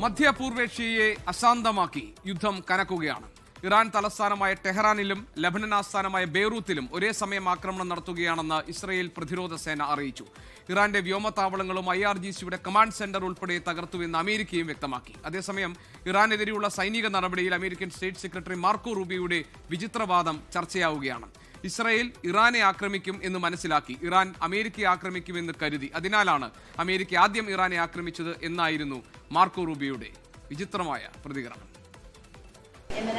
മധ്യപൂർവേഷ്യയെ അശാന്തമാക്കി യുദ്ധം കനക്കുകയാണ്. ഇറാൻ തലസ്ഥാനമായ ടെഹ്റാനിലും ലബനൻ ആസ്ഥാനമായ ബെയ്റൂത്തിലും ഒരേ സമയം ആക്രമണം നടത്തുകയാണെന്ന് ഇസ്രയേൽ പ്രതിരോധ സേന അറിയിച്ചു. ഇറാന്റെ വ്യോമതാവളങ്ങളും IRGCയുടെ കമാൻഡ് സെന്റർ ഉൾപ്പെടെ തകർത്തുവെന്ന് അമേരിക്കയും വ്യക്തമാക്കി. അതേസമയം ഇറാനെതിരെയുള്ള സൈനിക നടപടിയിൽ അമേരിക്കൻ സ്റ്റേറ്റ് സെക്രട്ടറി മാർക്കോ റൂബിയോയുടെ വിചിത്രവാദം ചർച്ചയാവുകയാണ്. ഇസ്രായേൽ ഇറാനെ ആക്രമിക്കും എന്ന് മനസ്സിലാക്കി ഇറാൻ അമേരിക്കയെ ആക്രമിക്കുമെന്ന് കരുതി. അതിനാലാണ് അമേരിക്ക ആദ്യം ഇറാനെ ആക്രമിച്ചത് എന്നായിരുന്നു മാർക്കോ റൂബിയോയുടെ വിചിത്രമായ പ്രതികരണം.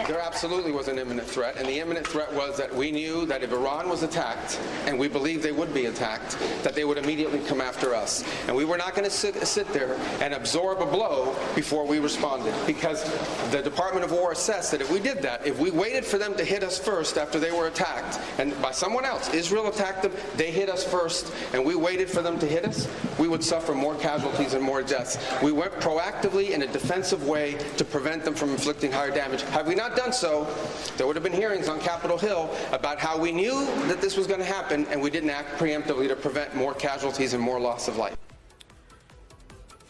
There absolutely was an imminent threat, and the imminent threat was that we knew that if Iran was attacked, and we believed they would be attacked, that they would immediately come after us. And we were not going to sit there and absorb a blow before we responded, because the Department of War assessed that if we did that, if we waited for them to hit us first after they were attacked, and by someone else, Israel attacked them, they hit us first, and we waited for them to hit us, we would suffer more casualties and more deaths. We went proactively in a defensive way to prevent them from inflicting higher damage. Had we not done so, there would have been hearings on Capitol Hill about how we knew that this was going to happen and we didn't act preemptively to prevent more casualties and more loss of life.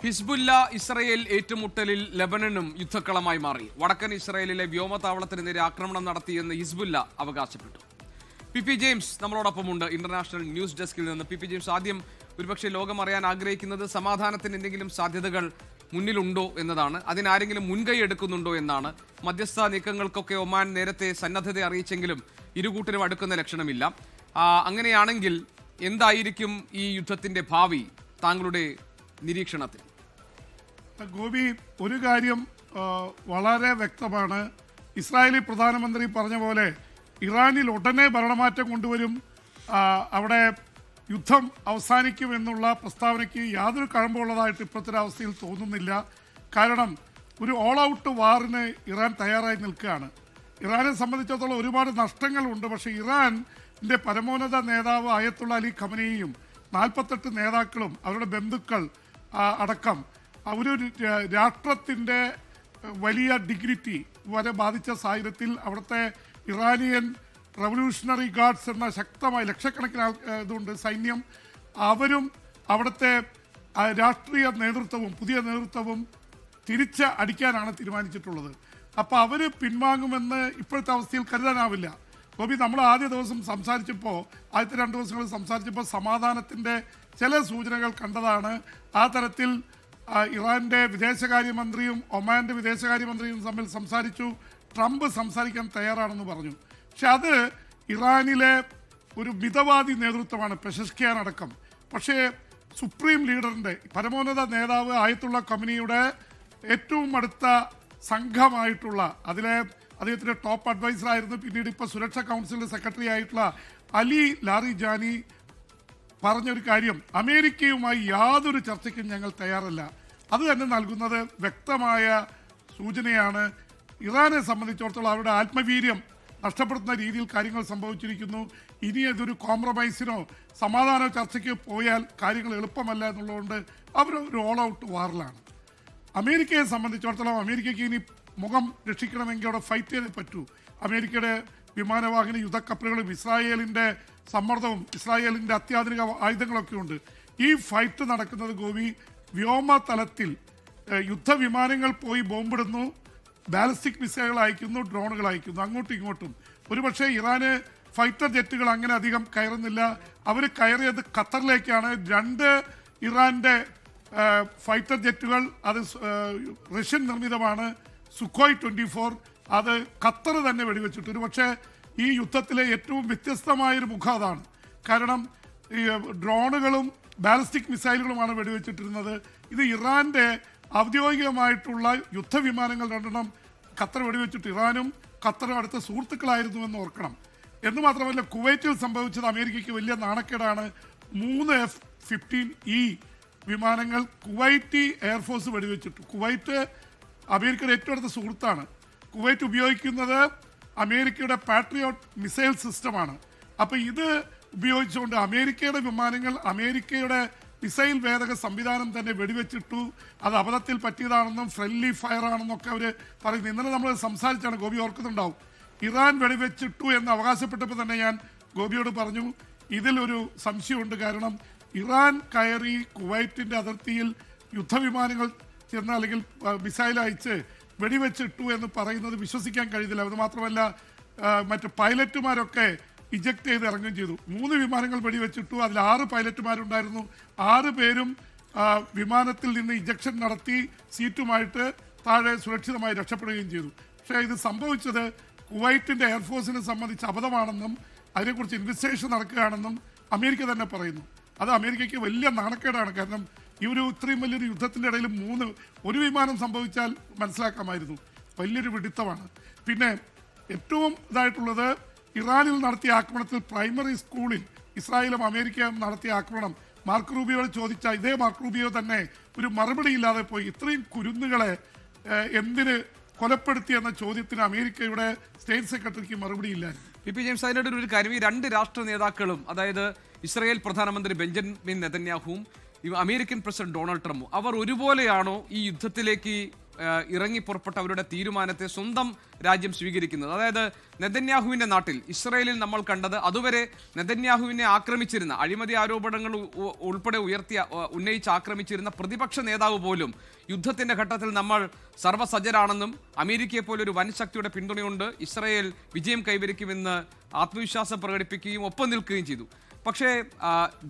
Hezbollah Israel ഏറ്റുമുട്ടലിൽ ലെബനനും യുദ്ധക്കളമായി മാറി. വടക്കൻ ഇസ്രയേലിലെ വ്യോമതാവളത്തിന് നേരെ ആക്രമണം നടത്തിയെന്ന് ഹിസ്ബുല്ല അവകാശപ്പെട്ടു. P James നമ്മളോടൊപ്പമുണ്ട് international news ഡെസ്കിൽ നിന്ന്. പി ജെയിംസ്, ആദ്യം ഒരുപക്ഷെ ലോകം അറിയാൻ ആഗ്രഹിക്കുന്നത് സമാധാനത്തിന് എന്തെങ്കിലും സാധ്യതകൾ മുന്നിലുണ്ടോ എന്നതാണ്. അതിനാരെങ്കിലും മുൻകൈ എടുക്കുന്നുണ്ടോ എന്നാണ്. മധ്യസ്ഥ നീക്കങ്ങൾക്കൊക്കെ ഒമാൻ നേരത്തെ സന്നദ്ധത അറിയിച്ചെങ്കിലും ഇരുകൂട്ടരും അടുക്കുന്ന ലക്ഷണമില്ല. അങ്ങനെയാണെങ്കിൽ എന്തായിരിക്കും ഈ യുദ്ധത്തിന്റെ ഭാവി താങ്കളുടെ നിരീക്ഷണത്തിൽ? ഗോപി, ഒരു കാര്യം വളരെ വ്യക്തമാണ്. ഇസ്രായേലി പ്രധാനമന്ത്രി പറഞ്ഞ പോലെ ഇറാനിൽ ഉടനെ ഭരണമാറ്റം കൊണ്ടുവരും, അവിടെ യുദ്ധം അവസാനിക്കുമെന്നുള്ള പ്രസ്താവനയ്ക്ക് യാതൊരു കഴമ്പുള്ളതായിട്ട് ഇപ്പോഴത്തെ അവസ്ഥയിൽ തോന്നുന്നില്ല. കാരണം ഒരു ഓൾ ഔട്ട് വാറിന് ഇറാൻ തയ്യാറായി നിൽക്കുകയാണ്. ഇറാനെ സംബന്ധിച്ചിടത്തോളം ഒരുപാട് നഷ്ടങ്ങളുണ്ട്. പക്ഷേ ഇറാൻ്റെ പരമോന്നത നേതാവ് അയത്തുള്ള അലി ഖമനേയും 48 നേതാക്കളും അവരുടെ ബന്ധുക്കൾ അടക്കം ഒരു രാഷ്ട്രത്തിൻ്റെ വലിയ ഡിഗ്നിറ്റി വരെ ബാധിച്ച സാഹചര്യത്തിൽ അവിടുത്തെ ഇറാനിയൻ റവല്യൂഷണറി ഗാർഡ്സ് എന്ന ശക്തമായ ലക്ഷക്കണക്കിന് ഇതുണ്ട് സൈന്യം, അവരും അവിടുത്തെ രാഷ്ട്രീയ നേതൃത്വവും പുതിയ നേതൃത്വവും തിരിച്ച് അടിക്കാനാണ് തീരുമാനിച്ചിട്ടുള്ളത്. അപ്പോൾ അവർ പിൻവാങ്ങുമെന്ന് ഇപ്പോഴത്തെ അവസ്ഥയിൽ കരുതാനാവില്ല. ഗോപി, നമ്മൾ ആദ്യ ദിവസം സംസാരിച്ചപ്പോൾ, ആദ്യത്തെ 2 ദിവസങ്ങളിൽ സംസാരിച്ചപ്പോൾ സമാധാനത്തിൻ്റെ ചില സൂചനകൾ കണ്ടതാണ്. ആ തരത്തിൽ ഇറാൻ്റെ വിദേശകാര്യമന്ത്രിയും ഒമാൻ്റെ വിദേശകാര്യമന്ത്രിയും തമ്മിൽ സംസാരിച്ചു. ട്രംപ് സംസാരിക്കാൻ തയ്യാറാണെന്ന് പറഞ്ഞു. പക്ഷെ അത് ഇറാനിലെ ഒരു മിതവാദി നേതൃത്വമാണ്, പെഷഷ്കിയാൻ അടക്കം. പക്ഷേ സുപ്രീം ലീഡറിൻ്റെ പരമോന്നത നേതാവ് ആയത്തുള്ള ഖമനിയുടെ ഏറ്റവും അടുത്ത സംഘമായിട്ടുള്ള അദ്ദേഹത്തിൻ്റെ ടോപ്പ് അഡ്വൈസറായിരുന്നു, പിന്നീട് ഇപ്പോൾ സുരക്ഷാ കൗൺസിലിൻ്റെ സെക്രട്ടറി ആയിട്ടുള്ള അലി ലാറിജാനി പറഞ്ഞൊരു കാര്യം, അമേരിക്കയുമായി യാതൊരു ചർച്ചയ്ക്കും ഞങ്ങൾ തയ്യാറല്ല. അത് തന്നെ നൽകുന്നത് വ്യക്തമായ സൂചനയാണ്. ഇറാനെ സംബന്ധിച്ചിടത്തോളം അവരുടെ ആത്മവീര്യം നഷ്ടപ്പെടുത്തുന്ന രീതിയിൽ കാര്യങ്ങൾ സംഭവിച്ചിരിക്കുന്നു. ഇനി ഇതൊരു കോംപ്രമൈസിനോ സമാധാന ചർച്ചയ്ക്ക് പോയാൽ കാര്യങ്ങൾ എളുപ്പമല്ല എന്നുള്ളതുകൊണ്ട് അവർ ഒരു ഓൾ ഔട്ട് വാറിലാണ്. അമേരിക്കയെ സംബന്ധിച്ചിടത്തോളം അമേരിക്കയ്ക്ക് ഇനി മുഖം രക്ഷിക്കണമെങ്കിൽ അവിടെ ഫൈറ്റ് ചെയ്തേ പറ്റൂ. അമേരിക്കയുടെ വിമാനവാഹിനി യുദ്ധക്കപ്പലുകളും ഇസ്രായേലിൻ്റെ സമ്മർദ്ദവും ഇസ്രായേലിൻ്റെ അത്യാധുനിക ആയുധങ്ങളൊക്കെ ഉണ്ട്. ഈ ഫൈറ്റ് നടക്കുന്നത് ഗോപി വ്യോമതലത്തിൽ യുദ്ധവിമാനങ്ങൾ പോയി ബോംബിടുന്നു, ബാലിസ്റ്റിക് മിസൈലുകൾ അയക്കുന്നു, ഡ്രോണുകൾ അയക്കുന്നു, അങ്ങോട്ടും ഇങ്ങോട്ടും. ഒരുപക്ഷെ ഇറാന് ഫൈറ്റർ ജെറ്റുകൾ അങ്ങനെ അധികം കയറുന്നില്ല. അവർ കയറിയത് ഖത്തറിലേക്കാണ്. 2 ഇറാൻ്റെ ഫൈറ്റർ ജെറ്റുകൾ അത് റഷ്യൻ നിർമ്മിതമാണ്, സുഖോയ് 24. അത് ഖത്തർ തന്നെ വെടിവെച്ചിട്ട്. ഒരുപക്ഷെ ഈ യുദ്ധത്തിലെ ഏറ്റവും വ്യത്യസ്തമായൊരു മുഖം അതാണ്. കാരണം ഈ ഡ്രോണുകളും ബാലിസ്റ്റിക് മിസൈലുകളുമാണ് വെടിവെച്ചിട്ടിരുന്നത്. ഇത് ഇറാൻ്റെ ഔദ്യോഗികമായിട്ടുള്ള യുദ്ധവിമാനങ്ങൾ 2 ഖത്തർ വെടിവെച്ചിട്ട് ഇറാനും ഖത്തറും അടുത്ത സുഹൃത്തുക്കളായിരുന്നുവെന്ന് ഓർക്കണം. എന്ന് മാത്രമല്ല, കുവൈറ്റിൽ സംഭവിച്ചത് അമേരിക്കയ്ക്ക് വലിയ നാണക്കേടാണ്. 3 F-15E വിമാനങ്ങൾ കുവൈറ്റി എയർഫോഴ്സ് വെടിവെച്ചിട്ടു. കുവൈറ്റ് അമേരിക്കയുടെ ഏറ്റവും അടുത്ത സുഹൃത്താണ്. കുവൈറ്റ് ഉപയോഗിക്കുന്നത് അമേരിക്കയുടെ പാട്രിയോട്ട് മിസൈൽ സിസ്റ്റമാണ്. അപ്പോൾ ഇത് ഉപയോഗിച്ചുകൊണ്ട് അമേരിക്കയുടെ വിമാനങ്ങൾ അമേരിക്കയുടെ മിസൈൽ വേദക സംവിധാനം തന്നെ വെടിവെച്ചിട്ടു. അത് അബദ്ധത്തിൽ പറ്റിയതാണെന്നും ഫ്രണ്ട്ലി ഫയർ ആണെന്നൊക്കെ അവർ പറയുന്നു. ഇന്നലെ നമ്മൾ സംസാരിച്ചാണ്, ഗോപി ഓർക്കുന്നുണ്ടാവും. ഇറാൻ വെടിവെച്ചിട്ടു എന്ന് അവകാശപ്പെട്ടപ്പോൾ തന്നെ ഞാൻ ഗോപിയോട് പറഞ്ഞു, ഇതിലൊരു സംശയമുണ്ട്. കാരണം ഇറാൻ കയറി കുവൈറ്റിൻ്റെ അതിർത്തിയിൽ യുദ്ധവിമാനങ്ങൾ ചെന്ന് അല്ലെങ്കിൽ മിസൈൽ അയച്ച് വെടിവെച്ചിട്ടു എന്ന് പറയുന്നത് വിശ്വസിക്കാൻ കഴിയുന്നില്ല. അത് മാത്രമല്ല മറ്റ് പൈലറ്റുമാരൊക്കെ ഇജക്ട് ചെയ്ത് ഇറങ്ങുകയും ചെയ്തു. 3 വിമാനങ്ങൾ വെടിവെച്ചിട്ടു. അതിൽ 6 പൈലറ്റുമാരുണ്ടായിരുന്നു. 6 പേരും വിമാനത്തിൽ നിന്ന് ഇജക്ഷൻ നടത്തി സീറ്റുമായിട്ട് താഴെ സുരക്ഷിതമായി രക്ഷപ്പെടുകയും ചെയ്തു. പക്ഷേ ഇത് സംഭവിച്ചത് കുവൈറ്റിൻ്റെ എയർഫോഴ്സിനെ സംബന്ധിച്ച് അബദ്ധമാണെന്നും അതിനെക്കുറിച്ച് ഇൻവെസ്റ്റിഗേഷൻ നടക്കുകയാണെന്നും അമേരിക്ക തന്നെ പറയുന്നു. അത് അമേരിക്കയ്ക്ക് വലിയ നാണക്കേടാണ്. കാരണം ഈ ഇത്രയും വലിയൊരു യുദ്ധത്തിൻ്റെ ഇടയിൽ 1 വിമാനം സംഭവിച്ചാൽ മനസ്സിലാക്കാമായിരുന്നു. വലിയൊരു പിടുത്തമാണ്. പിന്നെ ഏറ്റവും ഇതായിട്ടുള്ളത് ഇറാനിൽ നടത്തിയ ആക്രമണത്തിൽ പ്രൈമറി സ്കൂളിൽ ഇസ്രായേലും അമേരിക്കയും നടത്തിയ ആക്രമണം മാർക്ക് റൂബിയോട് ചോദിച്ച ഇതേ മാർക്ക് റൂബിയോ തന്നെ ഒരു മറുപടി ഇല്ലാതെ പോയി. ഇത്രയും കുരുന്നുകളെ എന്തിന് കൊലപ്പെടുത്തി എന്ന ചോദ്യത്തിന് അമേരിക്കയുടെ സ്റ്റേറ്റ് സെക്രട്ടറിക്ക് മറുപടിയില്ലായിരുന്നു. പി ജെയിംസ്, അതിനിടെ ഒരു കാര്യം, ഈ 2 രാഷ്ട്ര നേതാക്കളും, അതായത് ഇസ്രായേൽ പ്രധാനമന്ത്രി ബെഞ്ചമിൻ നെതന്യാഹുവും അമേരിക്കൻ പ്രസിഡന്റ് ഡൊണാൾഡ് ട്രംപും, അവർ ഒരുപോലെയാണോ ഈ യുദ്ധത്തിലേക്ക് ഇറങ്ങി പുറപ്പെട്ട അവരുടെ തീരുമാനത്തെ സ്വന്തം രാജ്യം സ്വീകരിക്കുന്നത്? അതായത് നെതന്യാഹുവിന്റെ നാട്ടിൽ ഇസ്രായേലിൽ നമ്മൾ കണ്ടത് അതുവരെ നെതന്യാഹുവിനെ ആക്രമിച്ചിരുന്ന, അഴിമതി ആരോപണങ്ങൾ ഉൾപ്പെടെ ഉന്നയിച്ച് ആക്രമിച്ചിരുന്ന പ്രതിപക്ഷ നേതാവ് പോലും യുദ്ധത്തിന്റെ ഘട്ടത്തിൽ നമ്മൾ സർവ്വസജ്ജരാണെന്നും അമേരിക്കയെ പോലെ ഒരു വൻ ശക്തിയുടെ പിന്തുണയുണ്ട്, ഇസ്രായേൽ വിജയം കൈവരിക്കുമെന്ന് ആത്മവിശ്വാസം പ്രകടിപ്പിക്കുകയും ഒപ്പം നിൽക്കുകയും ചെയ്തു. പക്ഷേ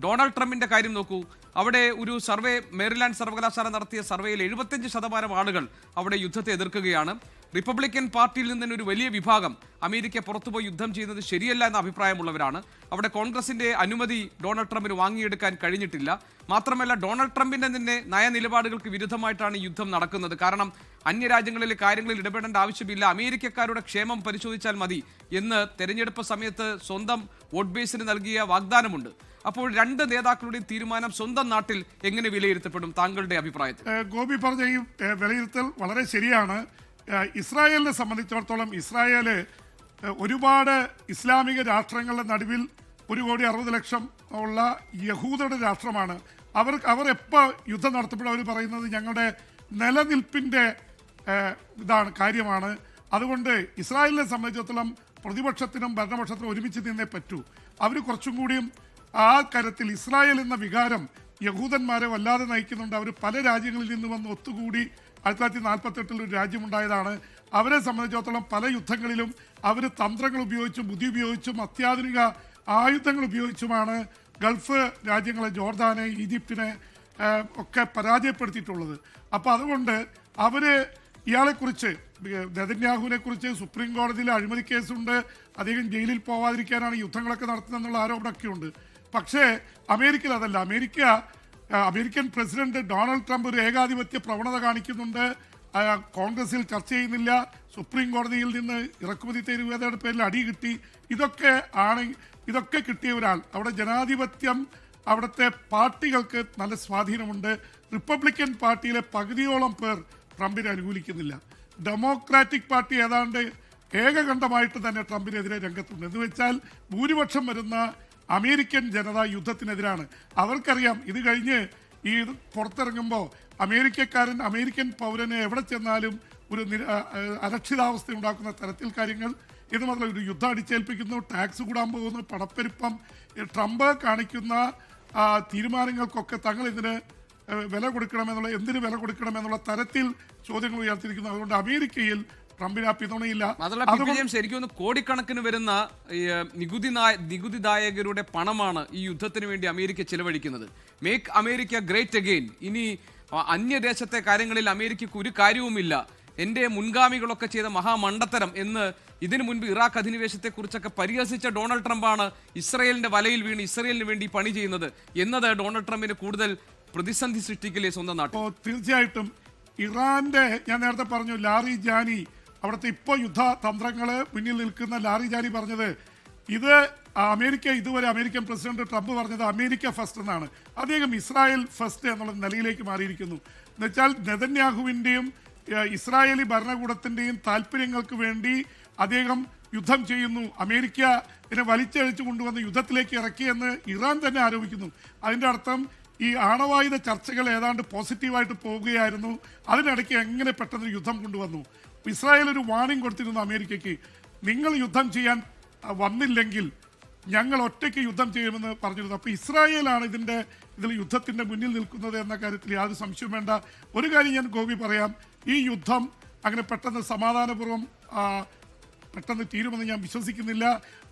ഡൊണാൾഡ് ട്രംപിന്റെ കാര്യം നോക്കൂ. അവിടെ ഒരു സർവേ, മേരിലാൻഡ് സർവകലാശാല നടത്തിയ സർവേയിൽ 75% ആളുകൾ അവിടെ യുദ്ധത്തെ എതിർക്കുകയാണ്. റിപ്പബ്ലിക്കൻ പാർട്ടിയിൽ നിന്ന് തന്നെ ഒരു വലിയ വിഭാഗം അമേരിക്ക പുറത്തുപോയി യുദ്ധം ചെയ്യുന്നത് ശരിയല്ല എന്ന അഭിപ്രായമുള്ളവരാണ്. അവിടെ കോൺഗ്രസിന്റെ അനുമതി ഡൊണാൾഡ് ട്രംപിന് വാങ്ങിയെടുക്കാൻ കഴിഞ്ഞിട്ടില്ല. മാത്രമല്ല, ഡൊണാൾഡ് ട്രംപിന്റെ തന്നെ നയനിലപാടുകൾക്ക് വിരുദ്ധമായിട്ടാണ് യുദ്ധം നടക്കുന്നത്. കാരണം അന്യരാജ്യങ്ങളിലെ കാര്യങ്ങളിൽ ഇടപെടേണ്ട ആവശ്യമില്ല, അമേരിക്കക്കാരുടെ ക്ഷേമം പരിശോധിച്ചാൽ മതി എന്ന് തെരഞ്ഞെടുപ്പ് സമയത്ത് സ്വന്തം വോട്ട് ബേസിന് നൽകിയ വാഗ്ദാനമുണ്ട്. അപ്പോൾ 2 നേതാക്കളുടെയും തീരുമാനം സ്വന്തം നാട്ടിൽ എങ്ങനെ വിലയിരുത്തപ്പെടും താങ്കളുടെ അഭിപ്രായത്തിൽ? ഗോപി പറഞ്ഞ ഈ വിലയിരുത്തൽ വളരെ ശരിയാണ്. ഇസ്രായേലിനെ സംബന്ധിച്ചിടത്തോളം ഇസ്രായേൽ ഒരുപാട് ഇസ്ലാമിക രാഷ്ട്രങ്ങളുടെ നടുവിൽ 1,60,00,000 ഉള്ള യഹൂദരുടെ രാഷ്ട്രമാണ്. അവർ എപ്പോൾ യുദ്ധം നടത്തപ്പെടും അവർ പറയുന്നത് ഞങ്ങളുടെ നിലനിൽപ്പിൻ്റെ കാര്യമാണ്. അതുകൊണ്ട് ഇസ്രായേലിനെ സംബന്ധിച്ചിടത്തോളം പ്രതിപക്ഷത്തിനും ഭരണപക്ഷത്തിനും ഒരുമിച്ച് നിന്നേ പറ്റൂ. അവർ കുറച്ചും കൂടിയും ആ കാര്യത്തിൽ ഇസ്രായേൽ എന്ന വികാരം യഹൂദന്മാരെ വല്ലാതെ നയിക്കുന്നുണ്ട്. അവർ പല രാജ്യങ്ങളിൽ നിന്ന് വന്ന് ഒത്തുകൂടി 1948 ഒരു രാജ്യമുണ്ടായതാണ്. അവരെ സംബന്ധിച്ചിടത്തോളം പല യുദ്ധങ്ങളിലും അവർ തന്ത്രങ്ങൾ ഉപയോഗിച്ചും ബുദ്ധി ഉപയോഗിച്ചും അത്യാധുനിക ആയുധങ്ങൾ ഉപയോഗിച്ചുമാണ് ഗൾഫ് രാജ്യങ്ങളെ, ജോർദാനെ, ഈജിപ്തിനെ ഒക്കെ പരാജയപ്പെടുത്തിയിട്ടുള്ളത്. അപ്പോൾ അതുകൊണ്ട് അവർ ഇയാളെക്കുറിച്ച്, നെതന്യാഹുവിനെ കുറിച്ച് സുപ്രീം കോടതിയിൽ അഴിമതി കേസുണ്ട്, അദ്ദേഹം ജയിലിൽ പോവാതിരിക്കാനാണ് യുദ്ധങ്ങളൊക്കെ നടത്തുന്നതെന്നുള്ള ആരോപണമൊക്കെ ഉണ്ട്. പക്ഷേ അമേരിക്കയിൽ അതല്ല. അമേരിക്കൻ പ്രസിഡന്റ് ഡൊണാൾഡ് ട്രംപ് ഒരു ഏകാധിപത്യ പ്രവണത കാണിക്കുന്നുണ്ട്. കോൺഗ്രസിൽ ചർച്ച ചെയ്യുന്നില്ല, സുപ്രീം കോടതിയിൽ നിന്ന് ഇറക്കുമതി തീരുവയുടെ പേരിൽ അടി കിട്ടി. ഇതൊക്കെ കിട്ടിയ ഒരാൾ, അവിടെ ജനാധിപത്യം, അവിടുത്തെ പാർട്ടികൾക്ക് നല്ല സ്വാധീനമുണ്ട്. റിപ്പബ്ലിക്കൻ പാർട്ടിയിലെ പകുതിയോളം പേർ ട്രംപിനെ അനുകൂലിക്കുന്നില്ല. ഡെമോക്രാറ്റിക് പാർട്ടി ഏതാണ്ട് ഏകകണ്ഠമായിട്ട് തന്നെ ട്രംപിനെതിരെ രംഗത്തുണ്ട്. എന്ന് വെച്ചാൽ ഭൂരിപക്ഷം വരുന്ന അമേരിക്കൻ ജനത യുദ്ധത്തിനെതിരാണ്. അവർക്കറിയാം ഇത് കഴിഞ്ഞ് ഈ പുറത്തിറങ്ങുമ്പോൾ അമേരിക്കൻ പൗരനെ എവിടെ ചെന്നാലും ഒരു അരക്ഷിതാവസ്ഥ ഉണ്ടാക്കുന്ന തരത്തിൽ കാര്യങ്ങൾ. ഇത് മാത്രമല്ല, ഒരു യുദ്ധം അടിച്ചേൽപ്പിക്കുന്നു, ടാക്സ് കൂടാൻ പോകുന്നു, പണപ്പെരുപ്പം. ട്രംപ് കാണിക്കുന്ന തീരുമാനങ്ങൾക്കൊക്കെ തങ്ങൾ ഇതിന് എന്തിന് വില കൊടുക്കണമെന്നുള്ള തരത്തിൽ ചോദ്യങ്ങൾ ഉയർത്തിയിരിക്കുന്നു. അതുകൊണ്ട് അമേരിക്കയിൽ ട്രംപിന് ആ പിന്തുണയില്ല. ശരിക്കും കോടിക്കണക്കിന് വരുന്ന നികുതിദായകരുടെ പണമാണ് ഈ യുദ്ധത്തിന് വേണ്ടി അമേരിക്ക ചെലവഴിക്കുന്നത്. Make America great again. ഇനി അന്യദേശത്തെ കാര്യങ്ങളിൽ അമേരിക്കക്ക് ഒരു കാര്യവുമില്ല, എൻ്റെ മുൻഗാമികളൊക്കെ ചെയ്ത മഹാമണ്ടത്തരം എന്ന് ഇതിനു മുൻപ് ഇറാഖ് അധിനിവേശത്തെ കുറിച്ചൊക്കെ പരിഹസിച്ച ഡൊണാൾഡ് ട്രംപാണ് ഇസ്രയേലിന്റെ വലയിൽ വീണ് ഇസ്രയേലിന് വേണ്ടി പണി ചെയ്യുന്നത് എന്നത് ഡൊണാൾഡ് ട്രംപിന് കൂടുതൽ പ്രതിസന്ധി സൃഷ്ടിക്കില്ലേ സ്വന്തം നാട്ടിൽ? തീർച്ചയായിട്ടും. ഇറാന്റെ, ഞാൻ നേരത്തെ പറഞ്ഞു, ലാറി ജാനി, അവിടുത്തെ ഇപ്പോൾ യുദ്ധതന്ത്രങ്ങൾ മുന്നിൽ നിൽക്കുന്ന ലാറി ജാനി പറഞ്ഞത് ഇത് ഇതുവരെ അമേരിക്കൻ പ്രസിഡന്റ് ട്രംപ് പറഞ്ഞത് അമേരിക്ക ഫസ്റ്റ് എന്നാണ്. അദ്ദേഹം ഇസ്രായേൽ ഫസ്റ്റ് എന്നുള്ള നിലയിലേക്ക് മാറിയിരിക്കുന്നു. എന്നുവെച്ചാൽ നെതന്യാഹുവിൻ്റെയും ഇസ്രായേലി ഭരണകൂടത്തിൻ്റെയും താല്പര്യങ്ങൾക്ക് വേണ്ടി അദ്ദേഹം യുദ്ധം ചെയ്യുന്നു, അമേരിക്ക ഇതിനെ വലിച്ചഴിച്ചു കൊണ്ടുവന്ന് യുദ്ധത്തിലേക്ക് ഇറക്കിയെന്ന് ഇറാൻ തന്നെ ആരോപിക്കുന്നു. അതിൻ്റെ അർത്ഥം ഈ ആണവായുധ ചർച്ചകൾ ഏതാണ്ട് പോസിറ്റീവായിട്ട് പോവുകയായിരുന്നു. അതിനിടയ്ക്ക് എങ്ങനെ പെട്ടെന്ന് യുദ്ധം കൊണ്ടുവന്നു? ഇസ്രായേൽ ഒരു വാർണിംഗ് കൊടുത്തിരുന്നു അമേരിക്കയ്ക്ക്, നിങ്ങൾ യുദ്ധം ചെയ്യാൻ വന്നില്ലെങ്കിൽ ഞങ്ങൾ ഒറ്റയ്ക്ക് യുദ്ധം ചെയ്യുമെന്ന് പറഞ്ഞിരുന്നു. അപ്പോൾ ഇസ്രായേലാണ് ഇതിൻ്റെ ഇതിൽ യുദ്ധത്തിന്റെ മുന്നിൽ നിൽക്കുന്നത് എന്ന കാര്യത്തിൽ യാതൊരു സംശയവും വേണ്ട. ഒരു കാര്യം ഞാൻ ഗോപി പറയാം, ഈ യുദ്ധം അങ്ങനെ പെട്ടെന്ന് സമാധാനപൂർവ്വം പെട്ടെന്ന് തീരുമെന്ന് ഞാൻ വിശ്വസിക്കുന്നില്ല.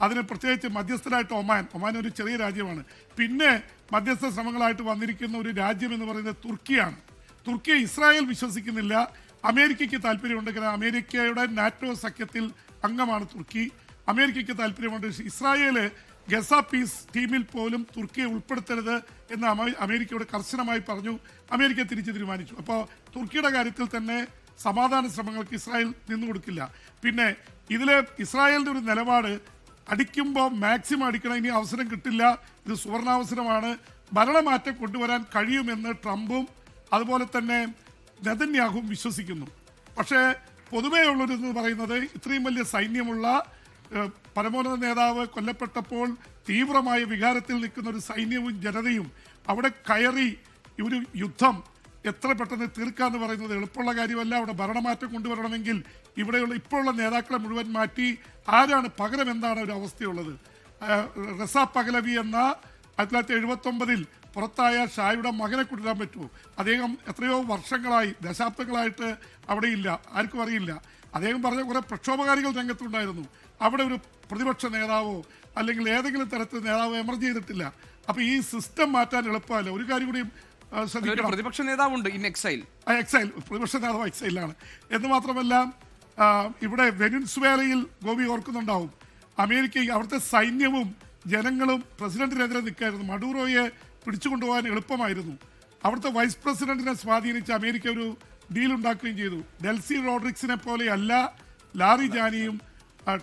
അതിന് പ്രത്യേകിച്ച് മധ്യസ്ഥരായിട്ട് ഒമാൻ ഒരു ചെറിയ രാജ്യമാണ്. പിന്നെ മധ്യസ്ഥ ശ്രമങ്ങളായിട്ട് വന്നിരിക്കുന്ന ഒരു രാജ്യം എന്ന് പറയുന്നത് തുർക്കിയാണ്. തുർക്കിയെ ഇസ്രായേൽ വിശ്വസിക്കുന്നില്ല. അമേരിക്കയ്ക്ക് താല്പര്യമുണ്ട്, കാരണം അമേരിക്കയുടെ നാറ്റോ സഖ്യത്തിൽ അംഗമാണ് തുർക്കി. അമേരിക്കയ്ക്ക് താല്പര്യമുണ്ട്. ഇസ്രായേൽ ഗസ പീസ് ടീമിൽ പോലും തുർക്കിയെ ഉൾപ്പെടുത്തരുത് എന്ന് അമേരിക്കയോട് കർശനമായി പറഞ്ഞു. അമേരിക്ക തിരിച്ചു തീരുമാനിച്ചു. അപ്പോൾ തുർക്കിയുടെ കാര്യത്തിൽ തന്നെ സമാധാന ശ്രമങ്ങൾക്ക് ഇസ്രായേൽ നിന്നുകൊടുക്കില്ല. പിന്നെ ഇതിൽ ഇസ്രായേലിൻ്റെ ഒരു നിലപാട്, അടിക്കുമ്പോൾ മാക്സിമം അടിക്കണം, ഇനി അവസരം കിട്ടില്ല, ഇത് സുവർണാവസരമാണ്, ഭരണമാറ്റം കൊണ്ടുവരാൻ കഴിയുമെന്ന് ട്രംപും അതുപോലെ തന്നെ നെതന്യാഹുവും വിശ്വസിക്കുന്നു. പക്ഷേ പൊതുവേ ഉള്ളൊരെന്ന് പറയുന്നത് ഇത്രയും വലിയ സൈന്യമുള്ള പരമോന്നത നേതാവ് കൊല്ലപ്പെട്ടപ്പോൾ തീവ്രമായ വികാരത്തിൽ നിൽക്കുന്ന ഒരു സൈന്യവും ജനതയും അവിടെ കയറി ഒരു യുദ്ധം എത്ര പെട്ടെന്ന് തീർക്കാന്ന് പറയുന്നത് എളുപ്പമുള്ള കാര്യമല്ല. അവിടെ ഭരണമാറ്റം കൊണ്ടുവരണമെങ്കിൽ ഇവിടെയുള്ള ഇപ്പോഴുള്ള നേതാക്കളെ മുഴുവൻ മാറ്റി ആരാണ് പകരം, എന്താണ് ഒരു അവസ്ഥയുള്ളത്. റസ പഹലവി എന്ന 1979 പുറത്തായ ഷായുടെ മകനെ കൊണ്ടുവരാൻ പറ്റുമോ? അദ്ദേഹം എത്രയോ വർഷങ്ങളായി, ദശാബ്ദങ്ങളായിട്ട് അവിടെയില്ല, ആർക്കും അറിയില്ല. അദ്ദേഹം പറഞ്ഞ കുറേ പ്രക്ഷോഭകാരികൾ രംഗത്തുണ്ടായിരുന്നു. അവിടെ ഒരു പ്രതിപക്ഷ നേതാവോ അല്ലെങ്കിൽ ഏതെങ്കിലും തരത്തിൽ നേതാവോ എമർജ് ചെയ്തിട്ടില്ല. അപ്പോൾ ഈ സിസ്റ്റം മാറ്റാൻ എളുപ്പമല്ല. ഒരു കാര്യം കൂടിയും പ്രതിപക്ഷ നേതാവുണ്ട് എക്സൈൽ, പ്രതിപക്ഷ നേതാവ് എക്സൈലാണ്. എന്ന് മാത്രമല്ല ഇവിടെ വെനിൻസുവേലയിൽ ഗോപി ഓർക്കുന്നുണ്ടാവും, അമേരിക്ക അവിടുത്തെ സൈന്യവും ജനങ്ങളും പ്രസിഡന്റിനെതിരെ നിൽക്കായിരുന്നു. മഡൂറോയെ പിടിച്ചുകൊണ്ടുപോകാൻ എളുപ്പമായിരുന്നു. അവിടുത്തെ വൈസ് പ്രസിഡന്റിനെ സ്വാധീനിച്ച് അമേരിക്ക ഒരു ഡീൽ ഉണ്ടാക്കുകയും ചെയ്തു. ഡെൽസി റോഡ്രിക്സിനെ പോലെയല്ല ലാറി ജാനിയും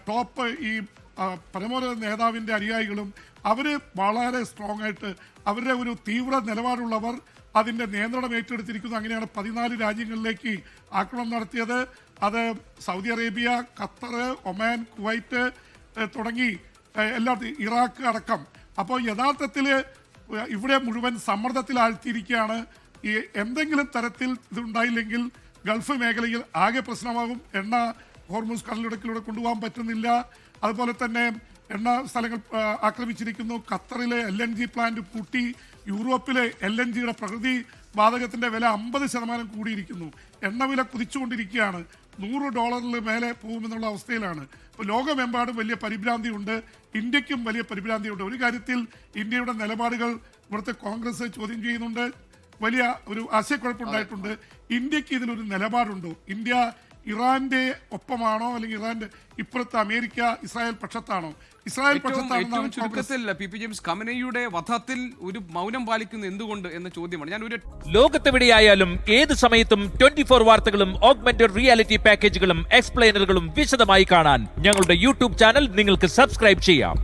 ടോപ്പ് ഈ പരമോന്നത നേതാവിൻ്റെ അനുയായികളും. അവർ വളരെ സ്ട്രോങ് ആയിട്ട് അവരുടെ ഒരു തീവ്ര നിലപാടുള്ളവർ അതിൻ്റെ നിയന്ത്രണം ഏറ്റെടുത്തിരിക്കുന്നു. അങ്ങനെയാണ് 14 രാജ്യങ്ങളിലേക്ക് ആക്രമണം നടത്തിയത്. അത് Saudi Arabia, Qatar, Oman, Kuwait തുടങ്ങി എല്ലായിടത്തും, ഇറാഖ് അടക്കം. അപ്പോൾ യഥാർത്ഥത്തിൽ ഇവിടെ മുഴുവൻ സമ്മർദ്ദത്തിലാഴ്ത്തിയിരിക്കുകയാണ്. ഈ എന്തെങ്കിലും തരത്തിൽ ഇതുണ്ടായില്ലെങ്കിൽ ഗൾഫ് മേഖലയിൽ ആകെ പ്രശ്നമാകും. എണ്ണ ഹോർമുസ് കടലിടുക്കിലൂടെ കൊണ്ടുപോകാൻ പറ്റുന്നില്ല. അതുപോലെ തന്നെ എണ്ണ സ്ഥലങ്ങൾ ആക്രമിച്ചിരിക്കുന്നു. ഖത്തറിലെ LNG പ്ലാന്റ് പൂട്ടി. യൂറോപ്പിലെ LNGയുടെ പ്രകൃതി വാതകത്തിൻ്റെ വില 50% കൂടിയിരിക്കുന്നു. എണ്ണ വില കുതിച്ചുകൊണ്ടിരിക്കുകയാണ്. $100 മേലെ പോകുമെന്നുള്ള അവസ്ഥയിലാണ്. അപ്പോൾ ലോകമെമ്പാടും വലിയ പരിഭ്രാന്തിയുണ്ട്. ഇന്ത്യക്കും വലിയ പരിഭ്രാന്തിയുണ്ട്. ഒരു കാര്യത്തിൽ ഇന്ത്യയുടെ നിലപാടുകൾ ഇവിടുത്തെ കോൺഗ്രസ് ചോദ്യം ചെയ്യുന്നുണ്ട്. വലിയ ഒരു ആശയക്കുഴപ്പമുണ്ടായിട്ടുണ്ട്. ഇന്ത്യക്ക് ഇതിലൊരു നിലപാടുണ്ടോ? ഇന്ത്യ ഇറാന്റെ ഒപ്പമാണോ, അല്ലെങ്കിൽ ഇറാന്റെ ഇപ്പുറത്ത് അമേരിക്ക ഇസ്രായേൽ പക്ഷത്താണോ? ഇസ്രായേൽ ഏറ്റവും ചുരുക്കത്തിൽ പി ജെയിംസ് ഖമനയുടെ വധത്തിൽ ഒരു മൗനം പാലിക്കുന്നത് എന്തുകൊണ്ട് എന്ന ചോദ്യമാണ്. ഞാൻ ലോകത്തെവിടെയായാലും ഏത് സമയത്തും 24 വാർത്തകളും ഓഗ്മെന്റഡ് റിയാലിറ്റി പാക്കേജുകളും എക്സ്പ്ലെയിനറുകളും വിശദമായി കാണാൻ ഞങ്ങളുടെ യൂട്യൂബ് ചാനൽ നിങ്ങൾക്ക് സബ്സ്ക്രൈബ് ചെയ്യാം.